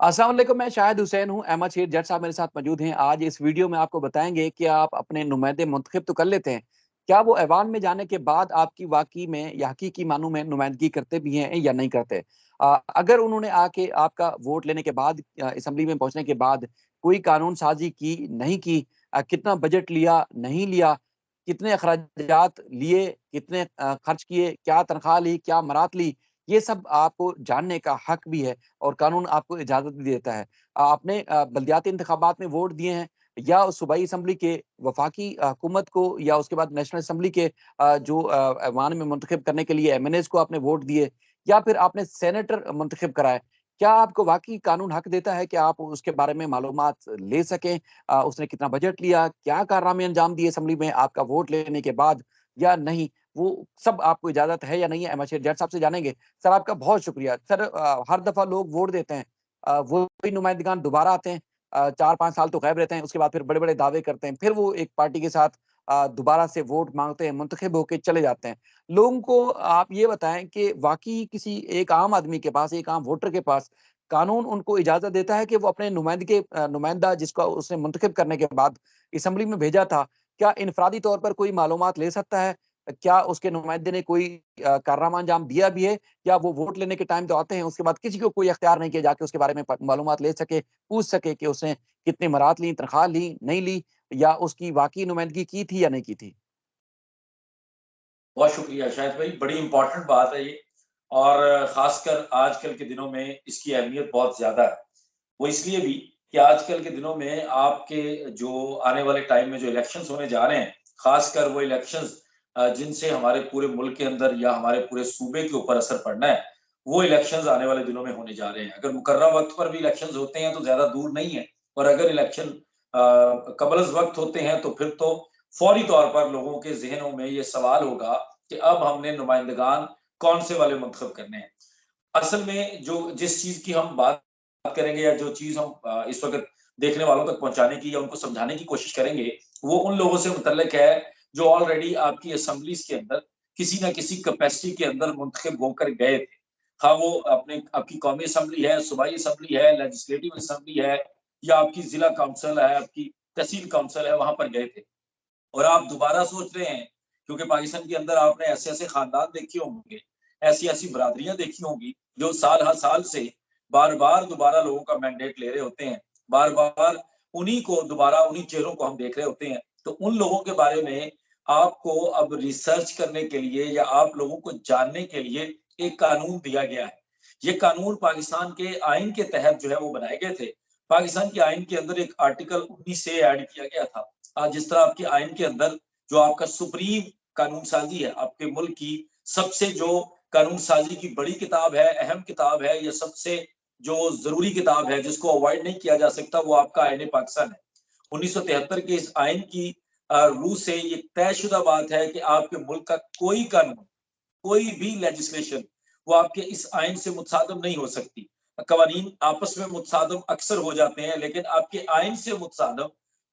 अस्सलाम वालेकुम, मैं शाहिद हुसैन हूँ। अहमद शेर जट साहब मेरे साथ मौजूद हैं। आज इस वीडियो में आपको बताएँगे कि आप अपने नुमाइंदे मुंतखब तो कर लेते हैं, क्या वो ऐवान में जाने के बाद आपकी वाक़ई में या हकीकी मानों में नुमाइंदगी करते भी हैं या नहीं करते? अगर उन्होंने आके आपका वोट लेने के बाद असेंबली में पहुँचने के बाद कोई कानून साज़ी की, नहीं की, कितना बजट लिया, नहीं लिया, कितने अखराजात लिए, कितने खर्च किए, क्या तनख्वाह ली, क्या मरात ली, ये सब आपको जानने का हक भी है और कानून आपको इजाज़त भी देता है। आपने बल्दियाती इंतखाबात में वोट दिए हैं या सूबाई असेंबली के वफ़ाकी हुकूमत को या उसके बाद नेशनल असेंबली के जो ऐवान में मुंतखब करने के लिए एमएनएज़ को आपने वोट दिए या फिर आपने सेनेटर मुंतखब कराए। क्या आपको वाक़ई कानून हक देता है कि आप उसके बारे में मालूमात ले सकें? उसने कितना बजट लिया, क्या कारनामे अंजाम दिए असेंबली में आपका वोट लेने के बाद या नहीं? वो सब आपको इजाज़त है या नहीं है? अहमद शेर जट साहब से जानेंगे। सर आपका बहुत शुक्रिया। सर हर दफ़ा लोग वोट देते हैं। वही नुमाइंदगान दोबारा आते हैं। 4-5 साल तो गायब रहते हैं, उसके बाद फिर बड़े-बड़े दावे करते हैं। फिर वो एक पार्टी के साथ दोबारा से वोट माँगते हैं, मुंतखब होके चले जाते हैं। लोगों को आप ये बताएँ कि वाक़ई किसी एक आम आदमी के पास, एक आम वोटर के पास कानून उनको इजाज़त देता है कि वो अपने नुमाइंदा जिसको उसने मुंतखब करने के बाद असेंबली में भेजा था, क्या इनफ़रादी तौर पर कोई मालूमात ले सकता है? क्या उसके नुमाइंदे ने कोई कारनामा अंजाम दिया भी है या वो वोट लेने के टाइम तो आते हैं, उसके बाद किसी को कोई इख्तियार नहीं किया जाके उसके बारे में मालूमात ले सके, पूछ सके कि उसने कितनी मरात ली, तनख्वाह ली, नहीं ली या उसकी वाक़ई नुमाइंदगी की थी या नहीं की थी? बहुत शुक्रिया शाहिद भाई, बड़ी इम्पोर्टेंट बात है ये। और ख़ासकर आजकल के दिनों में इसकी अहमियत बहुत ज़्यादा है। वो इसलिए भी कि आजकल के दिनों में आपके जो आने वाले टाइम में जो इलेक्शंस होने जा रहे हैं, ख़ासकर वो इलेक्शंस जिनसे हमारे पूरे मुल्क के अंदर या हमारे पूरे सूबे के ऊपर असर पड़ना है, वो इलेक्शंस आने वाले दिनों में होने जा रहे हैं। अगर मुकर्रर वक़्त पर भी इलेक्शंस होते हैं तो ज़्यादा दूर नहीं है, और अगर इलेक्शन कबल-अज़-वक़्त होते हैं तो फिर तो फ़ौरी तौर पर लोगों के ज़हनों में ये सवाल होगा कि अब हमने नुमाइंदगान कौन से वाले मुंतखब करने हैं। असल में जो जिस चीज़ की हम बात करेंगे या जो चीज़ हम इस वक़्त देखने वालों तक पहुँचाने की या उनको समझाने की कोशिश करेंगे, वो उन लोगों से मुतल्लिक है जो ऑलरेडी आपकी असेंबलीज़ के अंदर किसी न किसी कैपेसिटी के अंदर मुंतखब होकर गए थे। हाँ, वो अपने आपकी कौमी असेंबली है, सूबाई असेंबली है, लेजिस्लेटिव असेंबली है या आपकी ज़िला काउंसिल है, आपकी तहसील काउंसिल है, वहाँ पर गए थे। और आप दोबारा सोच रहे हैं, क्योंकि पाकिस्तान के अंदर आपने ऐसे-ऐसे खानदान देखे होंगे, ऐसी-ऐसी बिरादरियाँ देखी होंगी, जो साल हर साल से बार-बार दोबारा लोगों का मैंडेट ले रहे होते हैं। बार-बार उन्हीं को दोबारा उन्हीं चेहरों को हम देख रहे होते हैं। तो उन लोगों के बारे में आपको अब रिसर्च करने के लिए या आप लोगों को जानने के लिए एक कानून दिया गया है। ये कानून पाकिस्तान के आइन के तहत जो है वो बनाए गए थे। पाकिस्तान के आइन के अंदर एक आर्टिकल 19 से ऐड किया गया था। जिस तरह आपके आइन के अंदर जो आपका सुप्रीम कानून साजी है, आपके मुल्क की सबसे जो कानून साजी की बड़ी किताब है, अहम किताब है, या सबसे जो ज़रूरी किताब है, जिसको अवॉइड नहीं किया जा सकता, वो आपका आईन पाकिस्तान है। 1973 के इस आइन की रूह से ये तयशुदा बात है कि आपके मुल्क का कोई कानून, कोई भी लेजिस्लेशन वो आपके इस आइन से मुतसादम नहीं हो सकती। कवानीन आपस में मुतसादम अक्सर हो जाते हैं, लेकिन आपके आइन से मुतसादम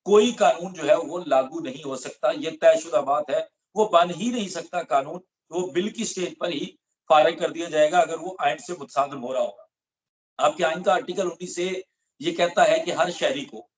कोई कानून जो है वो लागू नहीं हो सकता। ये तयशुदा बात है। वो बन ही नहीं सकता कानून, वो बिल की स्टेज पर ही फ़ारिग कर दिया जाएगा अगर वो आइन से मुतसादम हो रहा होगा। आपके आइन का आर्टिकल 19 ए ये कहता है कि हर शहरी को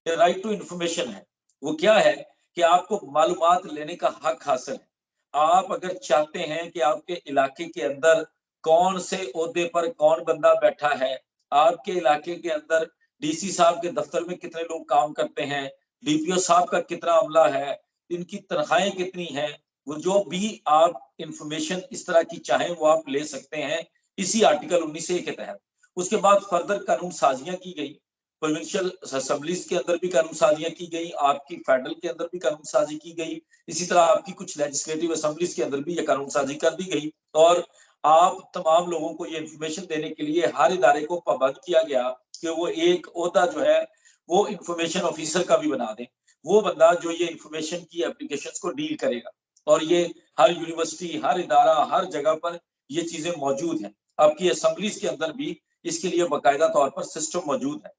राइट टू इन्फॉर्मेशन है। वो क्या है कि आपको मालूमात लेने का हक हासिल है। आप अगर चाहते हैं कि आपके इलाके के अंदर कौन से ओहदे पर कौन बंदा बैठा है, आपके इलाके के अंदर डीसी साहब के दफ्तर में कितने लोग काम करते हैं, डीपीओ साहब का कितना अमला है, इनकी तनख्वाहें कितनी हैं, वो जो भी आप इन्फॉर्मेशन इस तरह की चाहें वो आप ले सकते हैं इसी आर्टिकल 19 ए के तहत। उसके बाद फर्दर कानून साजियाँ की गई। प्रोविंशियल असेंबलीज के अंदर भी कानून साजियाँ की गई, आपकी फेडरल के अंदर भी कानून साजी की गई, इसी तरह आपकी कुछ लेजिस्लेटिव असेंबलीज के अंदर भी ये कानून साजी कर दी गई। और आप तमाम लोगों को ये इन्फॉर्मेशन देने के लिए हर इदारे को पाबंद किया गया कि वो एक ओहदा जो है वो इन्फॉर्मेशन ऑफिसर का भी बना दें। वो बंदा जो ये इन्फॉर्मेशन की एप्लीकेशंस को डील करेगा। और ये हर यूनिवर्सिटी, हर इदारा, हर जगह पर ये चीजें मौजूद हैं। आपकी असेंबलीज के अंदर भी इसके लिए बाकायदा तौर पर सिस्टम मौजूद है।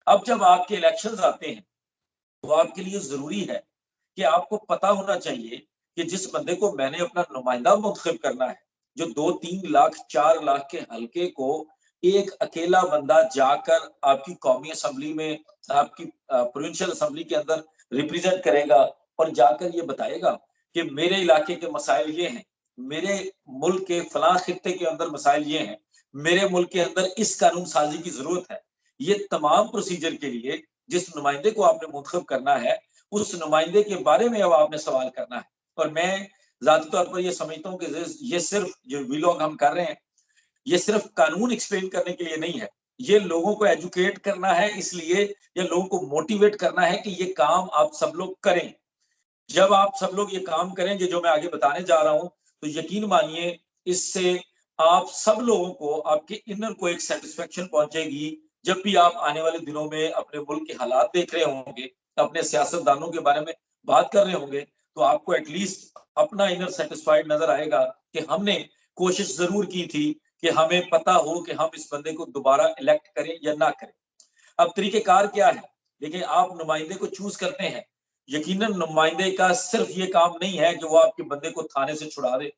अब जब आपके इलेक्शंस आते हैं, तो आपके लिए ज़रूरी है कि आपको पता होना चाहिए कि जिस बंदे को मैंने अपना नुमाइंदा मुंतखब करना है, जो 2-3 लाख, 4 लाख के हलके को एक अकेला बंदा जाकर आपकी कौमी असेंबली में, आपकी प्रोविंशियल असेंबली के अंदर रिप्रेजेंट करेगा और जाकर ये बताएगा कि मेरे इलाके के मसाइल ये हैं, मेरे मुल्क के फलां खित्ते के अंदर मसाइल ये हैं, मेरे मुल्क के अंदर इस कानून साजी की जरूरत है। ये तमाम प्रोसीजर के लिए जिस नुमाइंदे को आपने मुंतखब करना है, उस नुमाइंदे के बारे में अब आपने सवाल करना है। और मैं ज़ाती तौर पर ये समझता हूँ कि ये सिर्फ जो व्लॉग हम कर रहे हैं, ये सिर्फ कानून एक्सप्लेन करने के लिए नहीं है। ये लोगों को एजुकेट करना है, इसलिए ये लोगों को मोटिवेट करना है कि ये काम आप सब लोग करें। जब आप सब लोग ये काम करेंगे जो मैं आगे बताने जा रहा हूँ, तो यकीन मानिए इससे आप सब लोगों को, आपके इनर को एक सैटिस्फैक्शन पहुंचेगी। जब भी आप आने वाले दिनों में अपने मुल्क के हालात देख रहे होंगे, अपने सियासतदानों के बारे में बात कर रहे होंगे, तो आपको एटलीस्ट अपना इनर सेटिस्फाइड नजर आएगा कि हमने कोशिश जरूर की थी कि हमें पता हो कि हम इस बंदे को दोबारा इलेक्ट करें या ना करें। अब तरीकेकार क्या है? देखिए, आप नुमाइंदे को चूज करते हैं, यकीनन नुमाइंदे का सिर्फ ये काम नहीं है कि वो आपके बंदे को थाने से छुड़ा दे।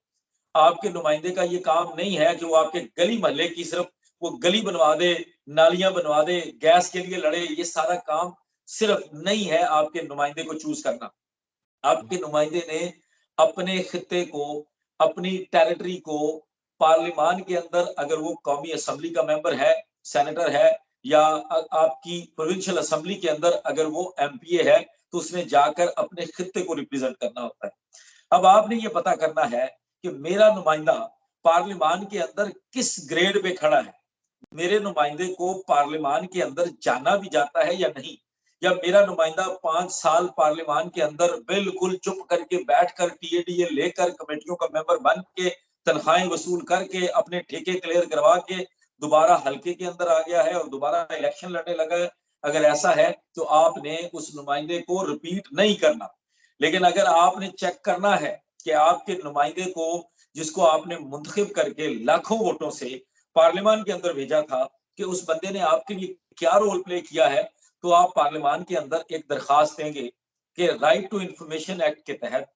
आपके नुमाइंदे का ये काम नहीं है कि वो आपके गली मोहल्ले की सिर्फ वो गली बनवा दे, नालियां बनवा दे, गैस के लिए लड़े। ये सारा काम सिर्फ नहीं है आपके नुमाइंदे को चूज करना। आपके नुमाइंदे ने अपने खित्ते को, अपनी टेरिटरी को पार्लियामान के अंदर, अगर वो कौमी असेंबली का मेंबर है, सेनेटर है, या आपकी प्रोविंशियल असेंबली के अंदर अगर वो एमपीए है, तो उसने जाकर अपने खित्ते को रिप्रेजेंट करना होता है। अब आपने ये पता करना है कि मेरा नुमाइंदा पार्लियामान के अंदर किस ग्रेड पे खड़ा है। मेरे नुमाइंदे को पार्लियामान के अंदर जाना भी जाता है या नहीं, या मेरा नुमाइंदा 5 साल पार्लियामान के अंदर बिल्कुल चुप करके बैठकर टीएडीए लेकर कमेटियों का मेंबर बन के तनख्वाहें वसूल करके अपने ठेके क्लियर करवा के दोबारा हल्के के अंदर आ गया है और दोबारा इलेक्शन लड़ने लगा है। अगर ऐसा है तो आपने उस नुमाइंदे को रिपीट नहीं करना। लेकिन अगर आपने चेक करना है कि आपके नुमाइंदे को, जिसको आपने मुंतखब करके लाखों वोटों से पार्लियामान के अंदर भेजा था, कि उस बंदे ने आपके लिए क्या रोल प्ले किया है, तो आप पार्लियामान के अंदर एक दरखास्त देंगे कि राइट टू इंफॉर्मेशन एक्ट के तहत,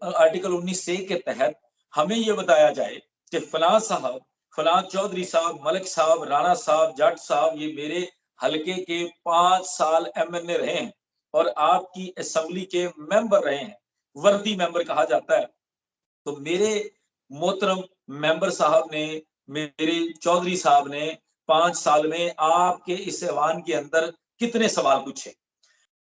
आर्टिकल 19 के तहत हमें यह बताया जाए कि फलां साहब, फलां चौधरी साहब, मलिक साहब, राणा साहब, जट साहब, ये मेरे हलके के 5 साल एमएनए रहे हैं और आपकी असेंबली के मेंबर रहे हैं, वर्दी मेंबर कहा जाता है। तो मेरे मोहतरम मेंबर साहब ने, मेरे चौधरी साहब ने 5 साल में आपके इस ऐवान के अंदर कितने सवाल पूछे,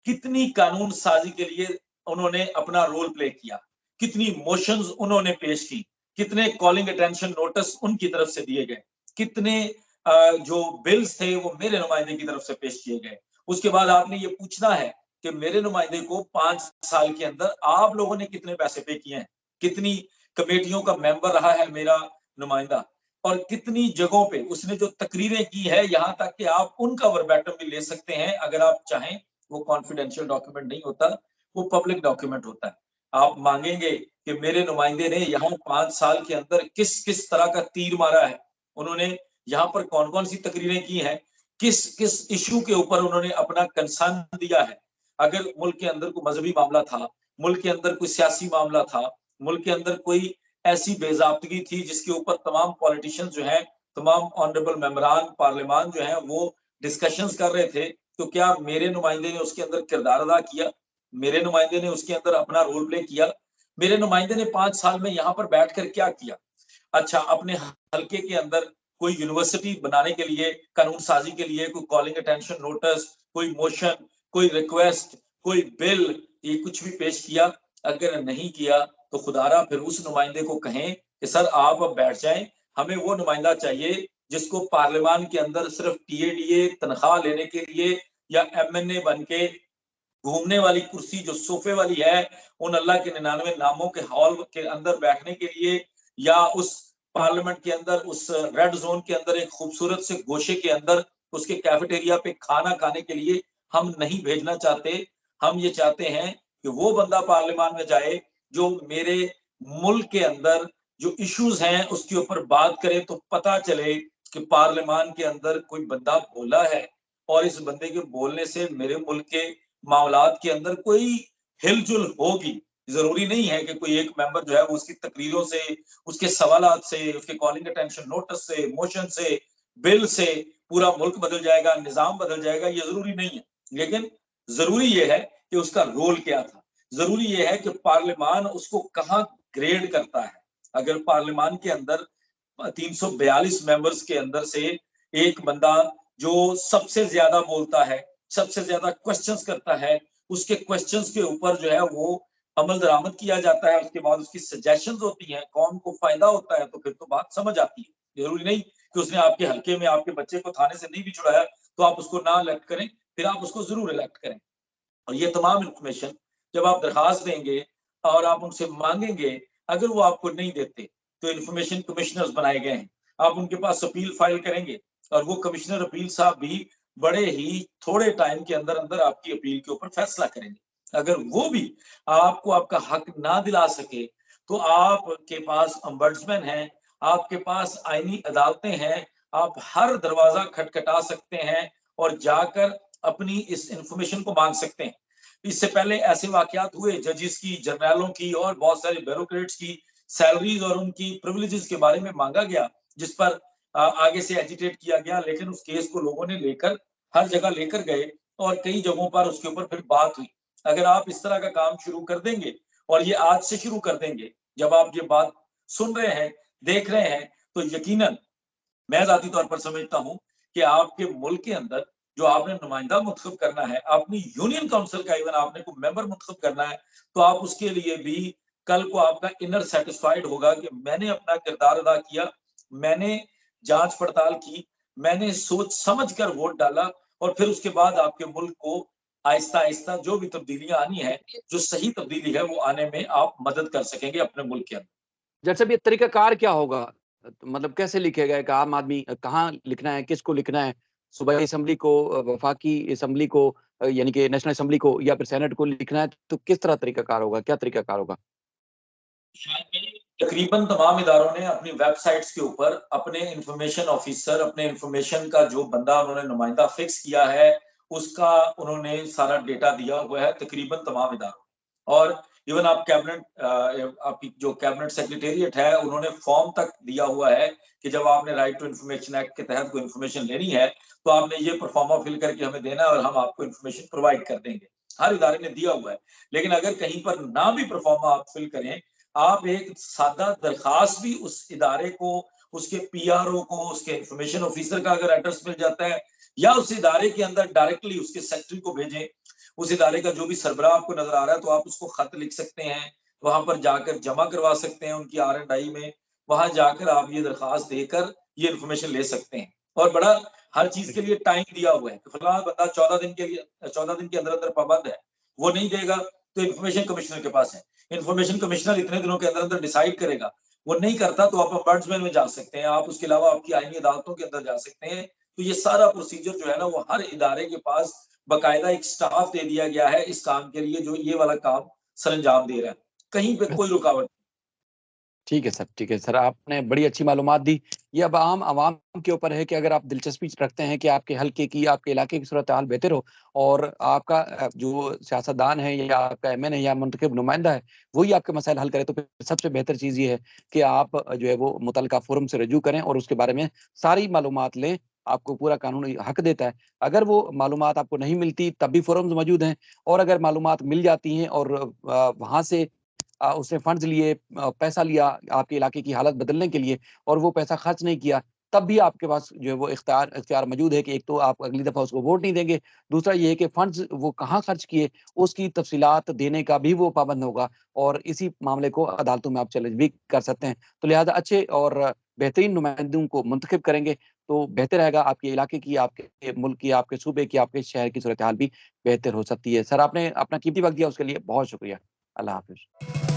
कितनी कानून साजी के लिए उन्होंने अपना रोल प्ले किया, कितनी मोशंस उन्होंने पेश की, कितने कॉलिंग अटेंशन नोटिस उनकी तरफ से दिए गए, कितने जो बिल्स थे वो मेरे नुमाइंदे की तरफ से पेश किए गए। उसके बाद आपने ये पूछना है कि मेरे नुमाइंदे को 5 साल के अंदर आप लोगों ने कितने पैसे पे किए हैं, कितनी कमेटियों का मेंबर रहा है मेरा नुमाइंदा, और कितनी जगहों पे उसने जो तकरीरें की है, यहाँ तक कि आप उनका वर्बैटम भी ले सकते हैं अगर आप चाहें। वो कॉन्फिडेंशियल डॉक्यूमेंट नहीं होता, वो पब्लिक डॉक्यूमेंट होता है। आप मांगेंगे कि मेरे नुमाइंदे ने यहाँ 5 साल के अंदर किस किस तरह का तीर मारा है, उन्होंने यहाँ पर कौन कौन सी तकरीरें की हैं, किस किस इशू के ऊपर उन्होंने अपना कंसर्न दिया है। अगर मुल्क के अंदर कोई मजहबी मामला था, मुल्क के अंदर कोई सियासी मामला था, मुल्क के अंदर कोई ऐसी बेजाब्तगी थी जिसके ऊपर तमाम पॉलिटिशियंस जो हैं, तमाम ऑनरेबल मेंबरान पार्लियामान जो हैं, वो डिस्कशंस कर रहे थे, तो क्या मेरे नुमाइंदे ने उसके अंदर किरदार अदा किया? मेरे नुमाइंदे ने उसके अंदर अपना रोल प्ले किया? मेरे नुमाइंदे ने 5 साल में यहाँ पर बैठकर क्या किया? अच्छा, अपने हल्के के अंदर कोई यूनिवर्सिटी बनाने के लिए, कानून साजी के लिए कोई कॉलिंग अटेंशन नोटिस, कोई मोशन, कोई रिक्वेस्ट, कोई बिल, ये कुछ भी पेश किया? अगर नहीं किया तो खुदारा फिर उस नुमाइंदे को कहें कि सर आप अब बैठ जाएं, हमें वो नुमाइंदा चाहिए जिसको पार्लियामान के अंदर सिर्फ टीएडीए तनख्वाह लेने के लिए या एमएनए बन के घूमने वाली कुर्सी जो सोफे वाली है, उन अल्लाह के 99 नामों के हॉल के अंदर बैठने के लिए, या उस पार्लियामेंट के अंदर उस रेड जोन के अंदर एक खूबसूरत से गोशे के अंदर उसके कैफेटेरिया पे खाना खाने के लिए हम नहीं भेजना चाहते। हम ये चाहते हैं कि वो बंदा पार्लियामान में जाए जो मेरे मुल्क के अंदर जो इश्यूज हैं उसके ऊपर बात करे, तो पता चले कि पार्लियामान के अंदर कोई बंदा बोला है और इस बंदे के बोलने से मेरे मुल्क के मामलात के अंदर कोई हिलजुल होगी। जरूरी नहीं है कि कोई एक मेंबर जो है वो उसकी तकरीरों से, उसके सवालात से, उसके कॉलिंग अटेंशन नोटिस से, मोशन से बिल से पूरा मुल्क बदल जाएगा, निज़ाम बदल जाएगा, ये ज़रूरी नहीं है। लेकिन ज़रूरी ये है कि उसका रोल क्या था। ज़रूरी ये है कि पार्लिमान उसको कहाँ ग्रेड करता है। अगर पार्लिमान के अंदर 342 मेंबर्स के अंदर से एक बंदा जो सबसे ज़्यादा बोलता है, सबसे ज़्यादा क्वेश्चंस करता है, उसके क्वेश्चंस के ऊपर जो है वो अमल दरामद किया जाता है, उसके बाद उसकी सजेशंस होती हैं, कौम को फ़ायदा होता है, तो फिर तो बात समझ आती है। ज़रूरी नहीं कि उसने आपके हलके में आपके बच्चे को थाने से नहीं भी छुड़ाया, तो आप उसको ना इलेक्ट करें, फिर आप उसको ज़रूर इलेक्ट करें। और ये तमाम इन्फॉर्मेशन जब आप दरखास्त देंगे और आप उनसे मांगेंगे, अगर वो आपको नहीं देते, तो इन्फॉर्मेशन कमिश्नर्स बनाए गए हैं। आप उनके पास अपील फाइल करेंगे और वो कमिश्नर अपील साहब भी बड़े ही थोड़े टाइम के अंदर-अंदर आपकी अपील के ऊपर फैसला करेंगे। अगर वो भी आपको आपका हक ना दिला सके, तो आपके पास ओम्बड्समैन है, आपके पास आईनी अदालतें हैं, आप हर दरवाज़ा खटखटा सकते हैं और जाकर अपनी इस इन्फॉर्मेशन को मांग सकते हैं। इससे पहले ऐसे वाकयात हुए जजेस की, जर्नैलों की और बहुत सारे ब्यूरोक्रेट्स की सैलरीज और उनकी प्रिविलेजेस के बारे में मांगा गया, जिस पर आगे से एजिटेट किया गया, लेकिन उस केस को लोगों ने लेकर हर जगह लेकर गए और कई जगहों पर उसके ऊपर फिर बात हुई। अगर आप इस तरह का काम शुरू कर देंगे और ये आज से शुरू कर देंगे, जब आप ये बात सुन रहे हैं, देख रहे हैं, तो यकीनन मैं ज़ाती तौर पर समझता हूँ कि आपके मुल्क के अंदर जो आपने नुमाइंदा मुंतखब करना है, अपनी यूनियन काउंसिल का इवन आपने कोई मेंबर मुंतखब करना है, तो आप उसके लिए भी कल को आपका इनर सैटिस्फाइड होगा कि मैंने अपना किरदार अदा किया, मैंने जाँच-पड़ताल की, मैंने सोच समझ कर वोट डाला और फिर उसके बाद आपके मुल्क को आहिस्ता-आहिस्ता जो भी तब्दीलियाँ आनी है, जो सही तब्दीली है, वो आने में आप मदद कर सकेंगे अपने मुल्क के अंदर। जज साहब, ये तरीकाकार क्या होगा? मतलब कैसे लिखेगा एक आम आदमी, कहाँ लिखना है, किसको लिखना है? सूबाई असेंबली को, वफाकी असेंबली को, यानी कि नेशनल असेंबली को, या फिर सेनेट को लिखना है, तो किस तरह तरीकाकार होगा? क्या तरीकाकार होगा? तकरीबन तमाम इदारों ने अपनी वेबसाइट्स के ऊपर अपने इंफॉर्मेशन ऑफिसर, अपने इंफॉर्मेशन का जो बंदा उन्होंने नुमाइंदा फिक्स किया है, उसका उन्होंने सारा डेटा दिया हुआ है तकरीबन तमाम इदारों। और इवन आप आपकी जो कैबिनेट सेक्रेटेरिएट है, उन्होंने फॉर्म तक दिया हुआ है कि जब आपने राइट टू इन्फॉर्मेशन एक्ट के तहत कोई इन्फॉर्मेशन लेनी है, तो आपने ये परफॉर्मा फिल करके हमें देना है और हम आपको इन्फॉर्मेशन प्रोवाइड कर देंगे। हर इदारे ने दिया हुआ है। लेकिन अगर कहीं पर ना भी परफॉर्मा आप फिल करें, आप एक सादा दरखास्त भी उस इदारे को, उसके पीआरओ को, उसके इंफॉर्मेशन ऑफिसर का अगर एड्रेस मिल जाता है, या उस इदारे के अंदर डायरेक्टली उसके सेक्रेटरी को भेजें, उस इदारे का जो भी सरबराह आपको नजर आ रहा है, तो आप उसको खत लिख सकते हैं, वहां पर जाकर जमा करवा सकते हैं उनकी R&I में, वहां जाकर आप ये दरखास्त देकर ये इन्फॉर्मेशन ले सकते हैं। और बड़ा हर चीज के लिए टाइम दिया हुआ है कि फलाना बंदा 14 दिन के अंदर अंदर पाबंद है, वो नहीं देगा तो इन्फॉर्मेशन कमिश्नर के पास है। इन्फॉर्मेशन कमिश्नर इतने दिनों के अंदर अंदर डिसाइड करेगा, वो नहीं करता तो आप अम्बड्समैन में जा सकते हैं, आप उसके अलावा आपकी आईनी अदालतों के अंदर जा सकते हैं। तो ये सारा प्रोसीजर जो है ना, वो हर इदारे के पास बाकायदा एक स्टाफ दे दिया गया है इस काम के लिए, जो ये वाला काम सरअंजाम दे रहा है। कहीं पे कोई रुकावट। ठीक है सर, ठीक है सर, आपने बड़ी अच्छी मालूमात दी। ये अब आम आवाम के ऊपर है कि अगर आप दिलचस्पी रखते हैं कि आपके हल्के की, आपके इलाके की सूरत-हाल बेहतर हो, और आपका जो सियासतदान है या आपका एमएन है या मुंतखब नुमाइंदा है, वही आपके मसाइल हल करे, तो फिर सबसे बेहतर चीज़ ये है कि आप जो है वो मुतल्लिका फ़ोरम से रजू करें और उसके बारे में सारी मालूमात लें। आपको पूरा कानूनी हक देता है। अगर वो मालूमात आपको नहीं मिलती, तब भी फ़ोरम्स मौजूद हैं, और अगर मालूमात मिल जाती हैं और वहाँ से उसने फंड्स लिए, पैसा लिया आपके इलाके की हालत बदलने के लिए, और वो पैसा खर्च नहीं किया, तब भी आपके पास जो है वो इख्तियार इख्तियार मौजूद है कि एक तो आप अगली दफ़ा उसको वोट नहीं देंगे, दूसरा ये है कि फंड्स वो कहाँ खर्च किए, उसकी तफ़सीलात देने का भी वो पाबंद होगा, और इसी मामले को अदालतों में आप चैलेंज भी कर सकते हैं। तो लिहाज़ा अच्छे और बेहतरीन नुमाइंदों को मुंतखब करेंगे, तो बेहतर रहेगा, आपके इलाके की, आपके मुल्क की, आपके सूबे की, आपके शहर की सूरत-हाल भी बेहतर हो सकती है। सर, आपने अपना कीमती वक़्त दिया, उसके लिए बहुत शुक्रिया। अल्लाह हाफ़िज़।